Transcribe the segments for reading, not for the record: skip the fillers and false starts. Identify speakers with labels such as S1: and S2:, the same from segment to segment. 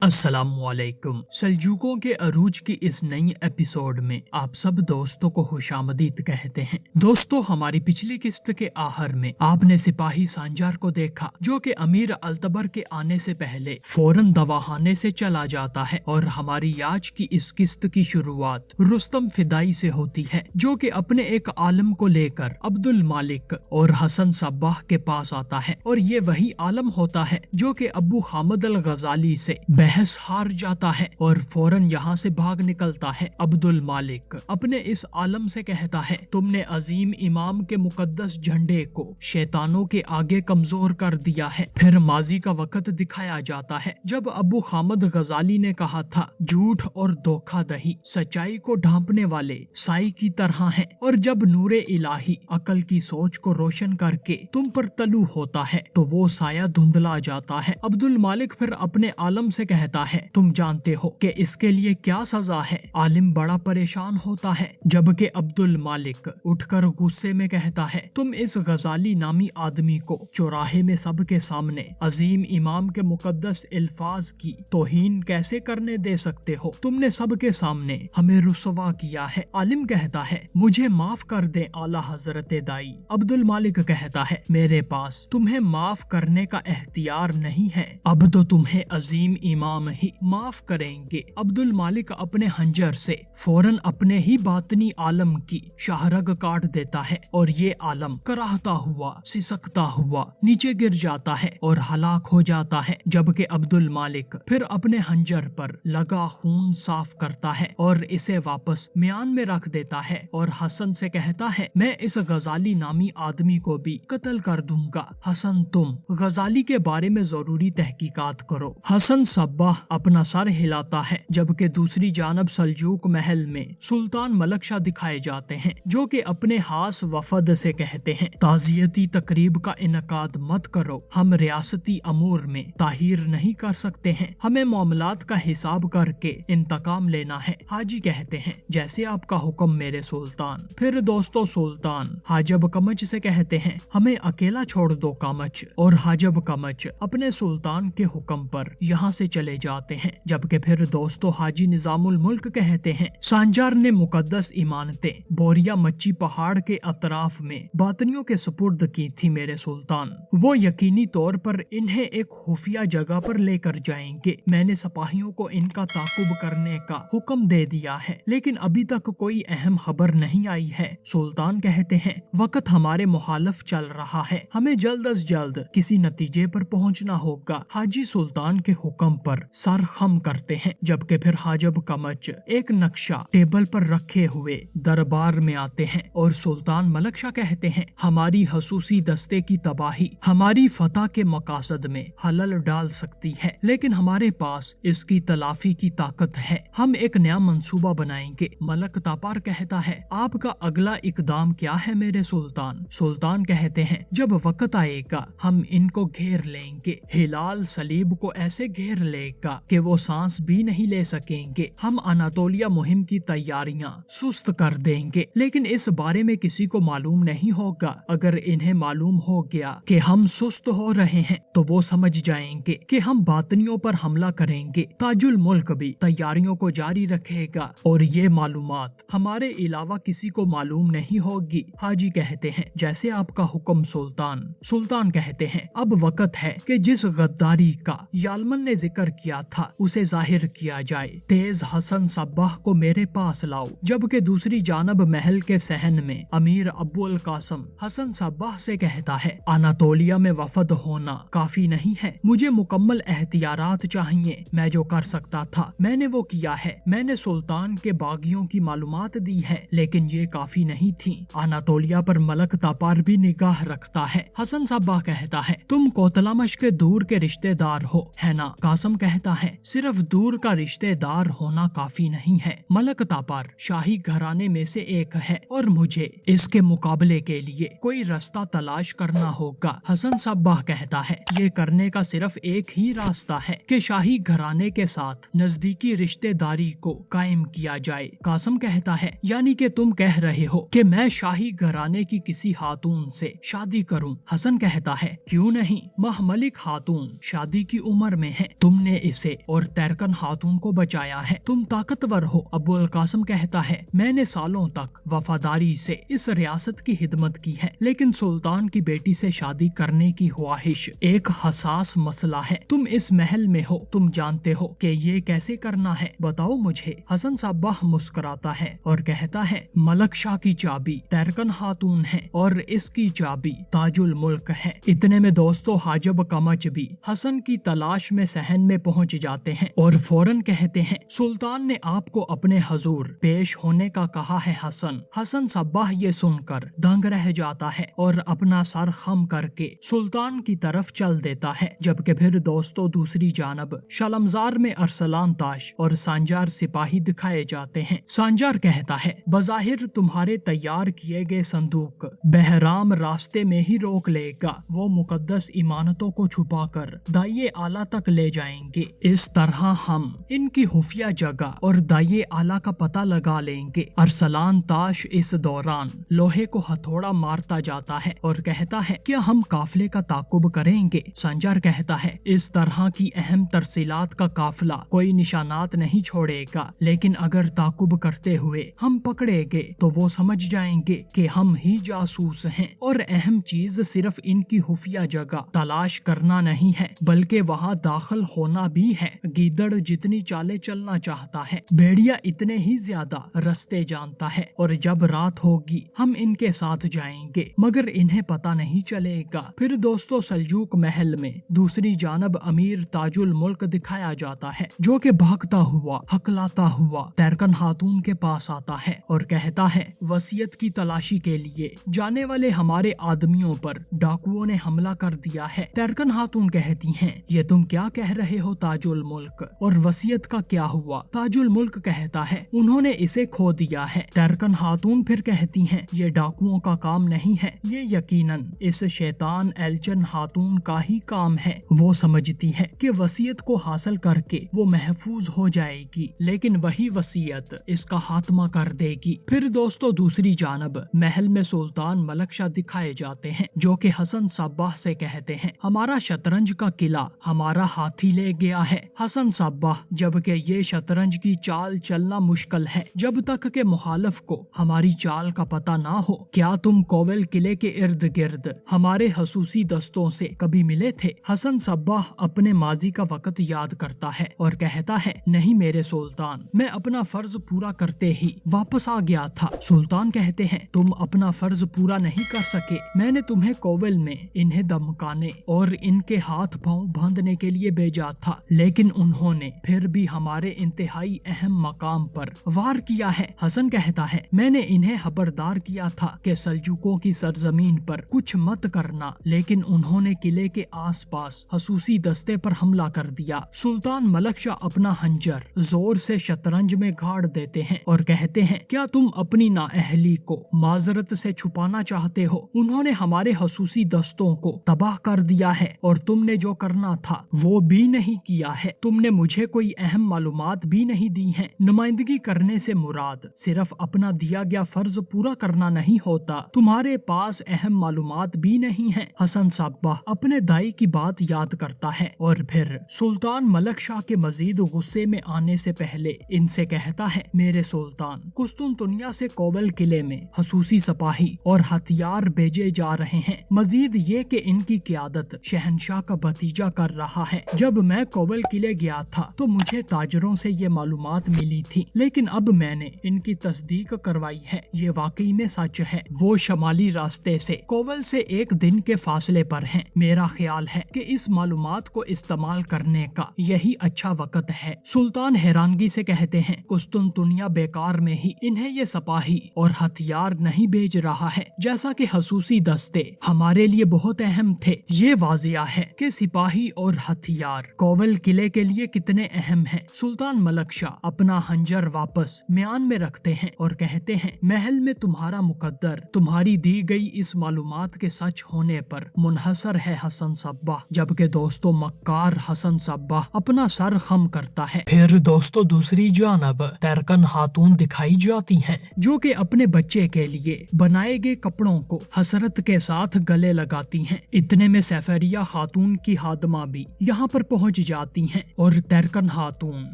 S1: السلام علیکم۔ سلجوقوں کے عروج کی اس نئی ایپیسوڈ میں آپ سب دوستوں کو خوش آمدید کہتے ہیں۔ دوستو، ہماری پچھلی قسط کے آخر میں آپ نے سپاہی سانجار کو دیکھا جو کہ امیر التبر کے آنے سے پہلے فوراً دواخانے سے چلا جاتا ہے، اور ہماری آج کی اس قسط کی شروعات رستم فدائی سے ہوتی ہے جو کہ اپنے ایک عالم کو لے کر عبد المالک اور حسن صباح کے پاس آتا ہے، اور یہ وہی عالم ہوتا ہے جو کہ ابو حامد الغزالی سے بحث ہار جاتا ہے اور فوراً یہاں سے بھاگ نکلتا ہے۔ عبد المالک اپنے اس عالم سے کہتا ہے، تم نے عظیم امام کے مقدس جھنڈے کو شیطانوں کے آگے کمزور کر دیا ہے۔ پھر ماضی کا وقت دکھایا جاتا ہے جب ابو حامد غزالی نے کہا تھا، جھوٹ اور دھوکہ دہی سچائی کو ڈھانپنے والے سائی کی طرح ہیں، اور جب نور الہی عقل کی سوچ کو روشن کر کے تم پر طلوع ہوتا ہے تو وہ سایہ دھندلا جاتا ہے۔ عبد المالک پھر اپنے عالم سے کہتا ہے، تم جانتے ہو کہ اس کے لیے کیا سزا ہے؟ عالم بڑا پریشان ہوتا ہے، جبکہ عبد المالک اٹھ کر غصے میں کہتا ہے، تم اس غزالی نامی آدمی کو چوراہے میں سب کے سامنے عظیم امام کے مقدس الفاظ کی توہین کیسے کرنے دے سکتے ہو؟ تم نے سب کے سامنے ہمیں رسوا کیا ہے۔ عالم کہتا ہے، مجھے معاف کر دیں اعلیٰ حضرت دائی۔ عبد المالک کہتا ہے، میرے پاس تمہیں معاف کرنے کا اختیار نہیں ہے، اب تو تمہیں عظیم امام ہی معاف کریں گے۔ عبد المالک اپنے خنجر سے فوراً اپنے ہی باطنی عالم کی شاہرگ کاٹ دیتا ہے، اور یہ عالم کراہتا ہوا سسکتا ہوا نیچے گر جاتا ہے اور ہلاک ہو جاتا ہے، جبکہ عبد المالک پھر اپنے خنجر پر لگا خون صاف کرتا ہے اور اسے واپس میان میں رکھ دیتا ہے، اور حسن سے کہتا ہے، میں اس غزالی نامی آدمی کو بھی قتل کر دوں گا۔ حسن، تم غزالی کے بارے میں ضروری تحقیقات کرو۔ حسن صباح اپنا سر ہلاتا ہے، جبکہ دوسری جانب سلجوق محل میں سلطان ملک شاہ دکھائے جاتے ہیں جو کہ اپنے خاص وفد سے کہتے ہیں، تعزیتی تقریب کا انعقاد مت کرو، ہم ریاستی امور میں تاخیر نہیں کر سکتے ہیں، ہمیں معاملات کا حساب کر کے انتقام لینا ہے۔ حاجی کہتے ہیں، جیسے آپ کا حکم میرے سلطان۔ پھر دوستو، سلطان حاجب قمچ سے کہتے ہیں، ہمیں اکیلا چھوڑ دو قمچ، اور حاجب قمچ اپنے سلطان کے حکم پر یہاں سے چلے جاتے ہیں، جبکہ پھر دوستو حاجی نظام الملک کہتے ہیں، سانجار نے مقدس امانتیں بوریا مچی پہاڑ کے اطراف میں باطنیوں کے سپرد کی تھی میرے سلطان، وہ یقینی طور پر انہیں ایک خفیہ جگہ پر لے کر جائیں گے۔ میں نے سپاہیوں کو ان کا تعاقب کرنے کا حکم دے دیا ہے، لیکن ابھی تک کوئی اہم خبر نہیں آئی ہے۔ سلطان کہتے ہیں، وقت ہمارے مخالف چل رہا ہے، ہمیں جلد از جلد کسی نتیجے پر پہنچنا ہوگا۔ حاجی سلطان کے حکم پر سر خم کرتے ہیں، جبکہ پھر حاجب قمچ ایک نقشہ ٹیبل پر رکھے ہوئے دربار میں آتے ہیں، اور سلطان ملک شاہ کہتے ہیں، ہماری خصوصی دستے کی تباہی ہماری فتح کے مقاصد میں خلل ڈال سکتی ہے، لیکن ہمارے پاس اس کی تلافی کی طاقت ہے، ہم ایک نیا منصوبہ بنائیں گے۔ ملک تاپار کہتا ہے، آپ کا اگلا اقدام کیا ہے میرے سلطان؟ سلطان کہتے ہیں، جب وقت آئے گا ہم ان کو گھیر لیں گے، ہلال صلیب کو ایسے گھیر لے گا کہ وہ سانس بھی نہیں لے سکیں گے، ہم اناتولیہ مہم کی تیاریاں سست کر دیں گے، لیکن اس بارے میں کسی کو معلوم نہیں ہوگا۔ اگر انہیں معلوم ہو گیا کہ ہم سست ہو رہے ہیں تو وہ سمجھ جائیں گے کہ ہم باطنیوں پر حملہ کریں گے۔ تاج الملک بھی تیاریوں کو جاری رکھے گا، اور یہ معلومات ہمارے علاوہ کسی کو معلوم نہیں ہوگی۔ حاجی کہتے ہیں، جیسے آپ کا حکم سلطان۔ سلطان کہتے ہیں، اب وقت ہے کہ جس غداری کا یالمن نے ذکر کیا تھا اسے ظاہر کیا جائے، تیز حسن صباح کو میرے پاس لاؤ۔ جبکہ دوسری جانب محل کے صحن میں امیر ابو القاسم حسن صباح سے کہتا ہے، اناتولیہ میں وفد ہونا کافی نہیں ہے، مجھے مکمل احتیاطات چاہیے۔ میں جو کر سکتا تھا میں نے وہ کیا ہے، میں نے سلطان کے باغیوں کی معلومات دی ہے، لیکن یہ کافی نہیں تھی۔ اناتولیہ پر ملک تاپار بھی نگاہ رکھتا ہے۔ حسن صباح کہتا ہے، تم کوتلامش کے دور کے رشتہ دار ہو، ہے نا؟ قاسم کہتا ہے، صرف دور کا رشتہ دار ہونا کافی نہیں ہے، ملک تاپار شاہی گھرانے میں سے ایک ہے، اور مجھے اس کے مقابلے کے لیے کوئی رستہ تلاش کرنا ہوگا۔ حسن صباح کہتا ہے، یہ کرنے کا صرف ایک ہی راستہ ہے کہ شاہی گھرانے کے ساتھ نزدیکی رشتہ داری کو قائم کیا جائے۔ قاسم کہتا ہے، یعنی کہ تم کہہ رہے ہو کہ میں شاہی گھرانے کی کسی خاتون سے شادی کروں؟ حسن کہتا ہے، کیوں نہیں، ملک خاتون شادی کی عمر میں ہے، تم نے इसे और तैरकन खातून को बचाया है। तुम ताकतवर हो। अबू अल कासिम कहता है, मैंने सालों तक वफादारी से इस रियासत की खिदमत की है, लेकिन सुल्तान की बेटी से शादी करने की ख्वाहिश एक हसास मसला है। तुम इस महल में हो, तुम जानते हो कि ये कैसे करना है, बताओ मुझे। हसन साब्बाह मुस्कुराता है और कहता है, मलक शाह की चाबी तैरकन खातून है और इसकी चाबी ताजुल मुल्क है। इतने में दोस्तों हाजब कमच भी हसन की तलाश में सहन में पहुंच जाते हैं और फौरन कहते हैं, सुल्तान ने आपको अपने हजूर पेश होने का कहा है। हसन सब्बाह ये सुनकर दंग रह जाता है और अपना सर खम करके सुल्तान की तरफ चल देता है। जबकि फिर दोस्तों दूसरी जानब शलमजार में अरसलान ताश और सांजार सिपाही दिखाए जाते हैं। सांजार कहता है, बज़ाहिर तुम्हारे तैयार किए गए संदूक बहराम रास्ते में ही रोक लेगा, वो मुकद्दस इमानतों को छुपाकर दाइये आला तक ले जाएंगे। इस तरह हम इनकी खुफिया जगह और दाइये आला का पता लगा लेंगे। अरसलान ताश इस दौरान लोहे को हथौड़ा मारता जाता है और कहता है, क्या हम काफिले का ताकुब करेंगे? संजार कहता है, इस तरह की अहम तरसीलात का काफिला कोई निशानात नहीं छोड़ेगा, लेकिन अगर ताकुब करते हुए हम पकड़े गए तो वो समझ जाएंगे कि हम ही जासूस हैं। और अहम चीज सिर्फ इनकी खुफिया जगह तलाश करना नहीं है, बल्कि वहाँ दाखिल होना भी है। गीदड़ जितनी चालें चलना चाहता है, भेड़िया इतने ही ज्यादा रास्ते जानता है, और जब रात होगी हम इनके साथ जाएंगे, मगर इन्हें पता नहीं चलेगा। फिर दोस्तों सल्जूक महल में दूसरी जानब अमीर ताजुल मुल्क दिखाया जाता है, जो कि भागता हुआ हकलाता हुआ तैरकन खातून के पास आता है और कहता है, वसीयत की तलाशी के लिए जाने वाले हमारे आदमियों पर डाकुओं ने हमला कर दिया है। तैरकन खातून कहती हैं, ये तुम क्या कह रहे हो ताजुल मुल्क, और वसीयत का क्या हुआ? ताजुल मुल्क कहता है, उन्होंने इसे खो दिया है। तैरकन खातून फिर कहती हैं, ये डाकुओं का काम नहीं है, ये यकीनन इस शैतान एल्चन खातून का ही काम है। वो समझती है कि वसीयत को हासिल करके वो महफूज हो जाएगी, लेकिन वही वसीयत इसका खात्मा कर देगी। फिर दोस्तों दूसरी जानब महल में सुल्तान मलक शाह दिखाए जाते हैं, जो कि हसन सब्बाह से कहते हैं, हमारा शतरंज का किला हमारा हाथी ले गया है। हसन सब्बाह, जबकि ये शतरंज की चाल चलना मुश्किल है जब तक के मुखालिफ को हमारी चाल का पता ना हो। क्या तुम कोवेल किले के इर्द गिर्द हमारे हसूसी दस्तों से कभी मिले थे? हसन सब्बाह अपने माजी का वक्त याद करता है और कहता है, नहीं मेरे सुल्तान, मैं अपना फर्ज पूरा करते ही वापस आ गया था। सुल्तान कहते हैं, तुम अपना फर्ज पूरा नहीं कर सके, मैंने तुम्हें कोवेल में इन्हें धमकाने और इनके हाथ पांव बांधने के लिए भेजा था, लेकिन उन्होंने फिर भी हमारे इंतहाई अहम मकाम पर वार किया है। हसन कहता है, मैंने इन्हें खबरदार किया था कि सल्जूकों की सरजमीन पर कुछ मत करना, लेकिन उन्होंने किले के आसपास हसूसी दस्ते पर हमला कर दिया। सुल्तान मलक शाह अपना हंजर जोर से शतरंज में गाड़ देते हैं और कहते हैं, क्या तुम अपनी नाअहली को माजरत से छुपाना चाहते हो? उन्होंने हमारे हसूसी दस्तों को तबाह कर दिया है और तुमने जो करना था वो भी नहीं किया है। तुमने मुझे कोई अहम मालूमात भी नहीं दी हैं। नुमाइंदगी करने से मुराद सिर्फ अपना दिया गया फर्ज पूरा करना नहीं होता, तुम्हारे पास अहम मालूमात भी नहीं है। हसन सब्बाह अपने दाई की बात याद करता है और फिर सुल्तान मलक शाह के मजीद गुस्से में आने से पहले इनसे कहता है, मेरे सुल्तान, कुस्तुनतुनिया से कोवेल किले में हसूसी सिपाही और हथियार भेजे जा रहे हैं। मजीद ये कि इनकी क़यादत शहनशाह का भतीजा कर रहा है। जब मैं कोवेल किले गया था तो मुझे ताजरों से ये मालूमात मिली थी, लेकिन अब मैंने इनकी तस्दीक करवाई है, ये वाकई में सच है। वो शमाली रास्ते से कोवेल से 1 दिन के फासले पर हैं। मेरा ख्याल है कि इस मालूमात को इस्तेमाल करने का यही अच्छा वक्त है। सुल्तान हैरानगी से कहते हैं, कुस्तुनतुनिया बेकार में ही इन्हें ये सिपाही और हथियार नहीं भेज रहा है, जैसा कि हसूसी दस्ते हमारे लिए बहुत अहम थे। ये वाजिया है कि सिपाही और हथियार कोवेल किले के लिए कितने अहम हैं। सुल्तान मलक शाह अपना हंजर वापस म्यान में रखते हैं और कहते हैं, महल में तुम्हारा मुकद्दर तुम्हारी दी गई इस मालूमात के सच होने पर मुनहसर है हसन सब्बाह। जबकि दोस्तों मक्कार हसन सब्बाह अपना सर खम करता है। फिर दोस्तों दूसरी जानब तैरकन खातून दिखाई जाती हैं, जो कि अपने बच्चे के लिए बनाए गए कपड़ों को हसरत के साथ गले लगाती हैं। इतने में सैफरिया खातून की हादमा भी यहाँ पर पहुँच पहुंच जाती हैं और तैरकन खातून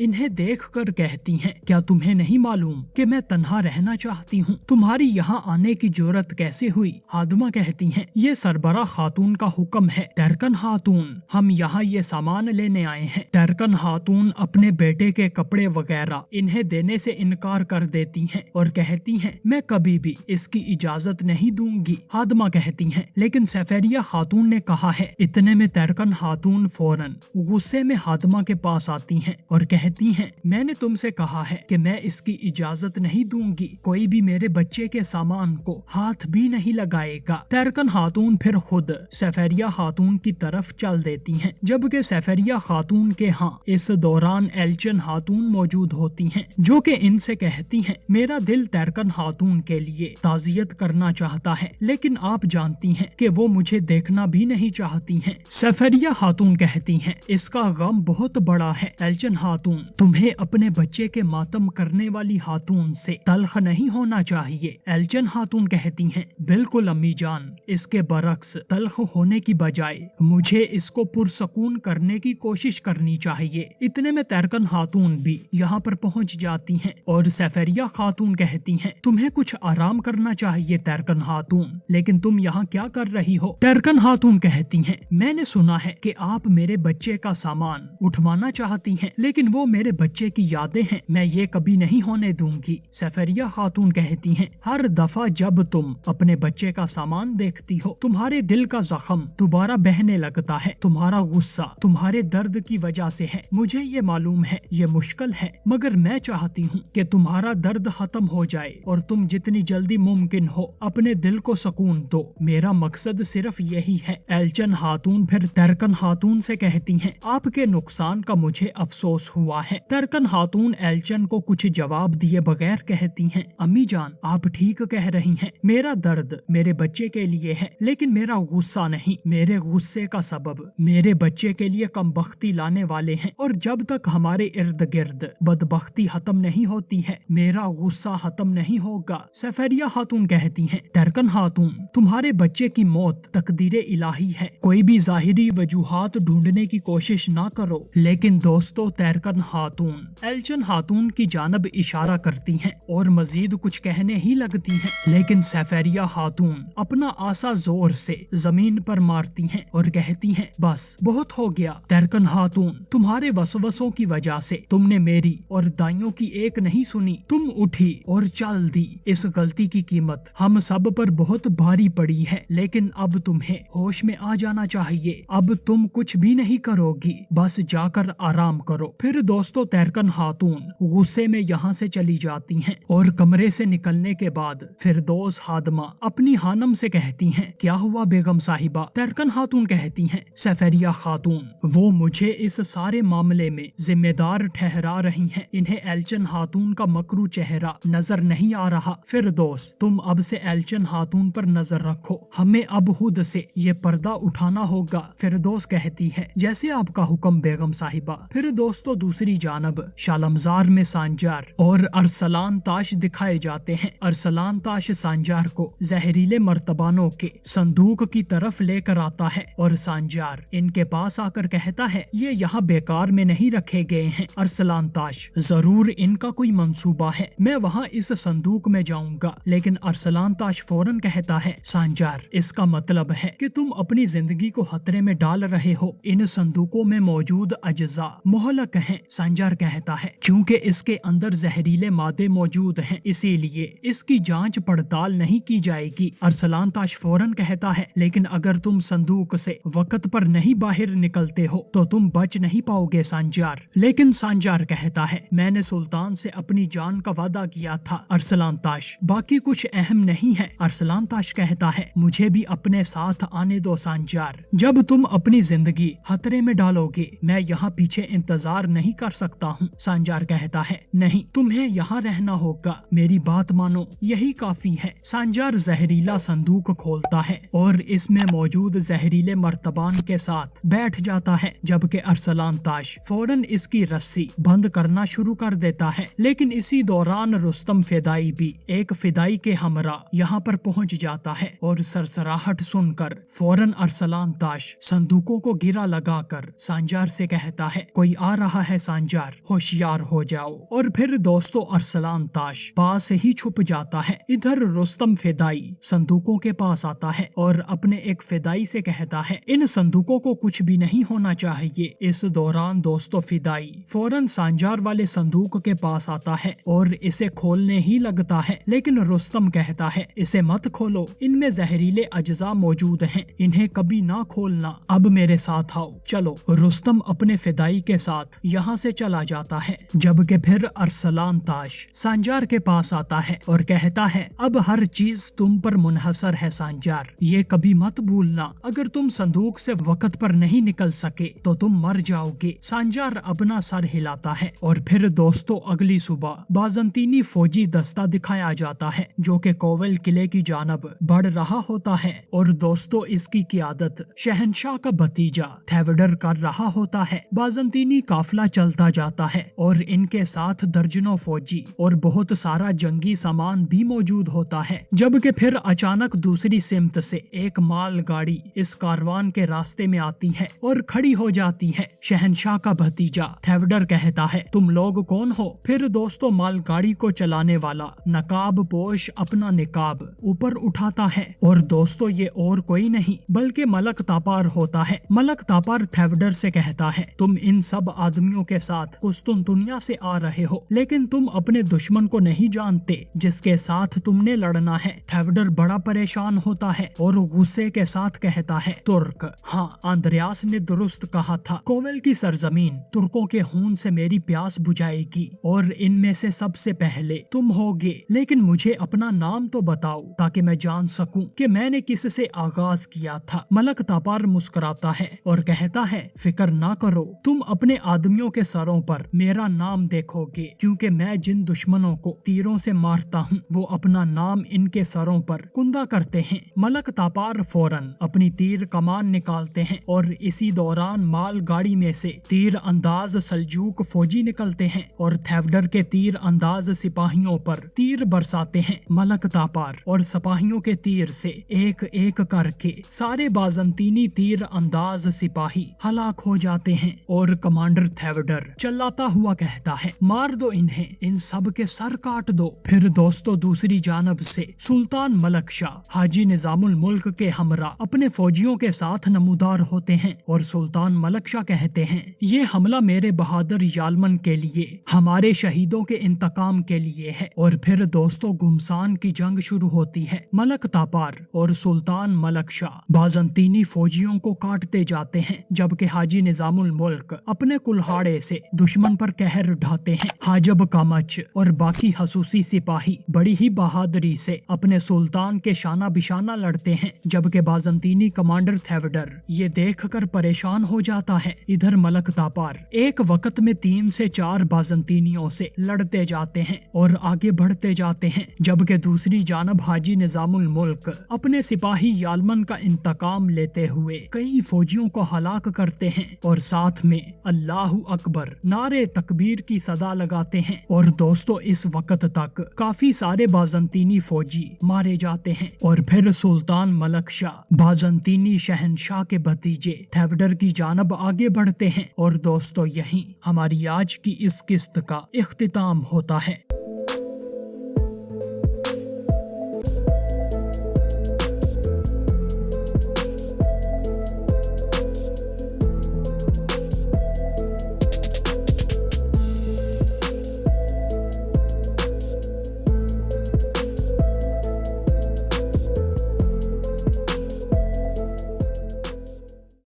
S1: इन्हें देखकर कहती हैं, क्या तुम्हें नहीं मालूम कि मैं तन्हा रहना चाहती हूँ? तुम्हारी यहाँ आने की जुर्रत कैसे हुई? हादमा कहती हैं, ये सरबरा खातून का हुक्म है। तैरकन खातून, हम यहाँ ये सामान लेने आए हैं। तैरकन खातून अपने बेटे के कपड़े वगैरह इन्हें देने से इनकार कर देती हैं और कहती हैं, मैं कभी भी इसकी इजाजत नहीं दूंगी। हादमा कहती हैं, लेकिन सफेरिया खातून ने कहा है। इतने में तैरकन खातून फौरन गुस्से में हादमा के पास आती हैं और कहती हैं, मैंने तुमसे कहा है कि मैं इसकी इजाजत नहीं दूंगी। कोई भी मेरे बच्चे के सामान को हाथ भी नहीं लगाएगा। तैरकन खातून फिर खुद सफेरिया खातून की तरफ चल देती हैं, जबकि सफेरिया खातून के यहाँ इस दौरान एल्चन खातून मौजूद होती हैं, जो कि इनसे कहती हैं, मेरा दिल तैरकन खातून के लिए ताज़ियत करना चाहता है, लेकिन आप जानती हैं कि वो मुझे देखना भी नहीं चाहती हैं। सफेरिया खातून कहती हैं, इसका गम बहुत बड़ा है। एल्चन खातून, तुम्हें अपने बच्चे के मातम करने वाली खातून से तल्ख नहीं होना चाहिए। एल्चन खातून कहती हैं, बिल्कुल अम्मी जान, इसके बरक्स तल्ख होने की बजाय मुझे इसको पुरसकून करने की कोशिश करनी चाहिए। इतने में तैरकन खातून भी यहाँ पर पहुँच जाती हैं और सफेरिया खातून कहती हैं, तुम्हें कुछ आराम करना चाहिए तैरकन खातून, लेकिन तुम यहाँ क्या कर रही हो? तैरकन खातून कहती हैं, मैंने सुना है कि आप मेरे बच्चे का सामान उठवाना चाहती हैं, लेकिन वो मेरे बच्चे की यादें हैं, मैं ये कभी नहीं होने दूंगी। सफेरिया खातून कहती हैं, हर दफा जब तुम अपने बच्चे का सामान देखती हो, तुम्हारे दिल का जख्म दोबारा बहने लगता है। तुम्हारा गुस्सा तुम्हारे दर्द की वजह से है। मुझे ये मालूम है ये मुश्किल है, मगर मैं चाहती हूँ कि तुम्हारा दर्द खत्म हो जाए और तुम जितनी जल्दी मुमकिन हो अपने दिल को सुकून दो। मेरा मकसद सिर्फ यही है। एल्चन खातून फिर तैरकन खातून से कहती हैं, आपके नुकसान का मुझे अफसोस हुआ है। तैरकन खातून एल्चन को कुछ जवाब दिए बगैर कहती हैं, अम्मी जान, आप ठीक कह रही हैं। मेरा दर्द मेरे बच्चे के लिए है, लेकिन मेरा गुस्सा नहीं। मेरे गुस्से का सबब मेरे बच्चे के लिए कमबख्ती लाने वाले हैं, और जब तक हमारे इर्द गिर्द बदबख्ती खत्म नहीं होती है, मेरा गुस्सा खत्म नहीं होगा। सफेरिया खातून कहती हैं, तैरकन खातून, तुम्हारे बच्चे की मौत तकदीरे इलाही है। कोई भी जाहिरी वजूहात ढूंढने की कोशिश ना करो। लेकिन दोस्तों, तैरकन खातून एल्चन खातून की जानब इशारा करती हैं और मजीद कुछ कहने ही लगती हैं, लेकिन सफेरिया खातून अपना आसा जोर से जमीन पर मारती हैं और कहती हैं, बस बहुत हो गया। तैरकन खातून, तुम्हारे वसवसों की वजह से तुमने मेरी और दाइयों की एक नहीं सुनी। तुम उठी और चल दी। इस गलती की कीमत हम सब पर बहुत भारी पड़ी है, लेकिन अब तुम्हें होश में आ जाना चाहिए। अब तुम कुछ भी नहीं करोगी, बस जाकर आराम करो। फिर दोस्तों, तैरकन खातून गुस्से में यहाँ से चली जाती हैं और कमरे से निकलने के बाद फिरदौस हादमा अपनी हानम से कहती हैं, क्या हुआ बेगम साहिबा? तैरकन खातून कहती हैं, सफेरिया खातून, वो मुझे इस सारे मामले में जिम्मेदार ठहरा रही हैं। इन्हें एल्चन खातून का मकरू चेहरा नजर नहीं आ रहा। फिरदौस, तुम अब से एल्चन खातून पर नजर रखो। हमें अब खुद से ये पर्दा उठाना होगा। फिरदौस कहती है, जैसे आपका हुक्म बेगम साहिबा। फिर दोस्तों, दूसरी जानब शालमजार में सांजार और अरसलान ताश दिखाए जाते हैं। अरसलान ताश सांजार को जहरीले मर्तबानों के संदूक की तरफ लेकर आता है और सांजार इनके पास आकर कहता है, ये यहाँ बेकार में नहीं रखे गए हैं। अरसलान ताश, जरूर इनका कोई मंसूबा है, मैं वहाँ इस संदूक में जाऊंगा। लेकिन अरसलान ताश फौरन कहता है, सांजार, इसका मतलब है कि तुम अपनी जिंदगी को खतरे में डाल रहे हो। इन संदूकों में मौजूद अज्जा मोहलक हैं। सांजार कहता है, चूँकि इसके अंदर जहरीले मादे मौजूद हैं, इसीलिए इसकी जांच पड़ताल नहीं की जाएगी। अरसलान ताश फौरन कहता है, लेकिन अगर तुम संदूक से वक्त पर नहीं बाहर निकलते हो तो तुम बच नहीं पाओगे सांजार। लेकिन सांजार कहता है, मैंने सुल्तान से अपनी जान का वादा किया था। अरसलान ताश, बाकी कुछ अहम नहीं है। अरसलान ताश कहता है, मुझे भी अपने साथ आने दो सांजार। जब तुम अपनी जिंदगी खतरे में डालोगे, मैं यहाँ पीछे इंतजार नहीं कर सकता हूँ। सांजार कहता है, नहीं, तुम्हें यहाँ रहना होगा, मेरी बात मानो, यही काफी है। सांजार जहरीला संदूक खोलता है और इसमें मौजूद जहरीले मर्तबान के साथ बैठ जाता है, जबकि अरसलान ताश फौरन इसकी रस्सी बंद करना शुरू कर देता है। लेकिन इसी दौरान रुस्तम फिदाई भी एक फिदाई के हमरा यहाँ पर पहुँच जाता है और सरसराहट सुनकर फौरन अरसलान ताश संदूकों को गिरा लगाकर سانجار سے کہتا ہے کوئی آ رہا ہے سانجار، ہوشیار ہو جاؤ، اور پھر دوستو ارسلان تاش پاس ہی چھپ جاتا ہے۔ ادھر رستم فدائی صندوقوں کے پاس آتا ہے اور اپنے ایک فدائی سے کہتا ہے ان صندوقوں کو کچھ بھی نہیں ہونا چاہیے۔ اس دوران دوستو فدائی فوراً سانجار والے صندوق کے پاس آتا ہے اور اسے کھولنے ہی لگتا ہے، لیکن رستم کہتا ہے اسے مت کھولو، ان میں زہریلے اجزاء موجود ہیں، انہیں کبھی نہ کھولنا، اب میرے ساتھ آؤ چلو۔ رستم اپنے فدائی کے ساتھ یہاں سے چلا جاتا ہے، جبکہ پھر ارسلان تاش سانجار کے پاس آتا ہے اور کہتا ہے اب ہر چیز تم پر منحصر ہے سانجار، یہ کبھی مت بھولنا، اگر تم صندوق سے وقت پر نہیں نکل سکے تو تم مر جاؤ گے۔ سانجار اپنا سر ہلاتا ہے اور پھر دوستو اگلی صبح بازنطینی فوجی دستہ دکھایا جاتا ہے جو کہ کوول قلعے کی جانب بڑھ رہا ہوتا ہے، اور دوستو اس کی قیادت شہنشاہ کا بھتیجا تھیوڈر کر رہا ہوتا ہے۔ بازنطینی قافلہ چلتا جاتا ہے اور ان کے ساتھ درجنوں فوجی اور بہت سارا جنگی سامان بھی موجود ہوتا ہے، جبکہ پھر اچانک دوسری سمت سے ایک مال گاڑی اس کاروان کے راستے میں آتی ہے اور کھڑی ہو جاتی ہے۔ شہنشاہ کا بھتیجا تھیوڈر کہتا ہے تم لوگ کون ہو؟ پھر دوستو مال گاڑی کو چلانے والا نقاب پوش اپنا نقاب اوپر اٹھاتا ہے، اور دوستو یہ اور کوئی نہیں بلکہ ملک تاپار ہوتا ہے۔ ملک تاپار تھیوڈر سے کہتا ہے تم ان سب آدمیوں کے ساتھ قسطنطنیہ سے آ رہے ہو، لیکن تم اپنے دشمن کو نہیں جانتے جس کے ساتھ تم نے لڑنا ہے۔ تھیوڈر بڑا پریشان ہوتا ہے اور غصے کے ساتھ کہتا ہے ترک، ہاں اندریاس نے درست کہا تھا، کوول کی سرزمین ترکوں کے خون سے میری پیاس بجھائے گی اور ان میں سے سب سے پہلے تم ہوگے، لیکن مجھے اپنا نام تو بتاؤ تاکہ میں جان سکوں کہ میں نے کس سے آغاز کیا تھا۔ ملک تاپار مسکراتا ہے اور کہتا ہے فکر نہ کرو، تم اپنے آدمیوں کے سروں پر میرا نام دیکھو گے، کیونکہ میں جن دشمنوں کو تیروں سے مارتا ہوں وہ اپنا نام ان کے سروں پر کندہ کرتے ہیں۔ ملک تاپار فوراً اپنی تیر کمان نکالتے ہیں اور اسی دوران مال گاڑی میں سے تیر انداز سلجوق فوجی نکلتے ہیں اور تھیوڈر کے تیر انداز سپاہیوں پر تیر برساتے ہیں۔ ملک تاپار اور سپاہیوں کے تیر سے ایک ایک کر کے سارے بازنطینی تیر انداز سپاہی ہلاک ہو جاتے ہیں، اور کمانڈر تھیوڈر چلاتا ہوا کہتا ہے مار دو انہیں، ان سب کے سر کاٹ دو۔ پھر دوستو دوسری جانب سے سلطان ملک شاہ حاجی نظام الملک کے ہمراہ اپنے فوجیوں کے ساتھ نمودار ہوتے ہیں، اور سلطان ملک شاہ کہتے ہیں یہ حملہ میرے بہادر یالمن کے لیے، ہمارے شہیدوں کے انتقام کے لیے ہے۔ اور پھر دوستو گھمسان کی جنگ شروع ہوتی ہے۔ ملک تاپار اور سلطان ملک شاہ بازنطینی فوجیوں کو کاٹتے جاتے ہیں، جبکہ حاجی نظام الملک اپنے کلہاڑے سے دشمن پر قہر ڈھاتے ہیں۔ حاجب کامچ اور باقی حسوسی سپاہی بڑی ہی بہادری سے اپنے سلطان کے شانہ بشانہ لڑتے ہیں، جبکہ بازنطینی کمانڈر تھیوڈر یہ دیکھ کر پریشان ہو جاتا ہے۔ ادھر ملک تاپار ایک وقت میں 3 سے 4 بازنطینیوں سے لڑتے جاتے ہیں اور آگے بڑھتے جاتے ہیں، جبکہ دوسری جانب حاجی نظام الملک اپنے سپاہی یالمن کا انتقام لیتے ہوئے کئی فوجیوں کو ہلاک کرتے ہیں، اور ساتھ میں اللہ اکبر نعرے تکبیر کی صدا لگاتے ہیں۔ اور دوستو اس وقت تک کافی سارے بازنطینی فوجی مارے جاتے ہیں، اور پھر سلطان ملک شاہ بازنطینی شہنشاہ کے بھتیجے تھیوڈر کی جانب آگے بڑھتے ہیں، اور دوستو یہیں ہماری آج کی اس قسط کا اختتام ہوتا ہے۔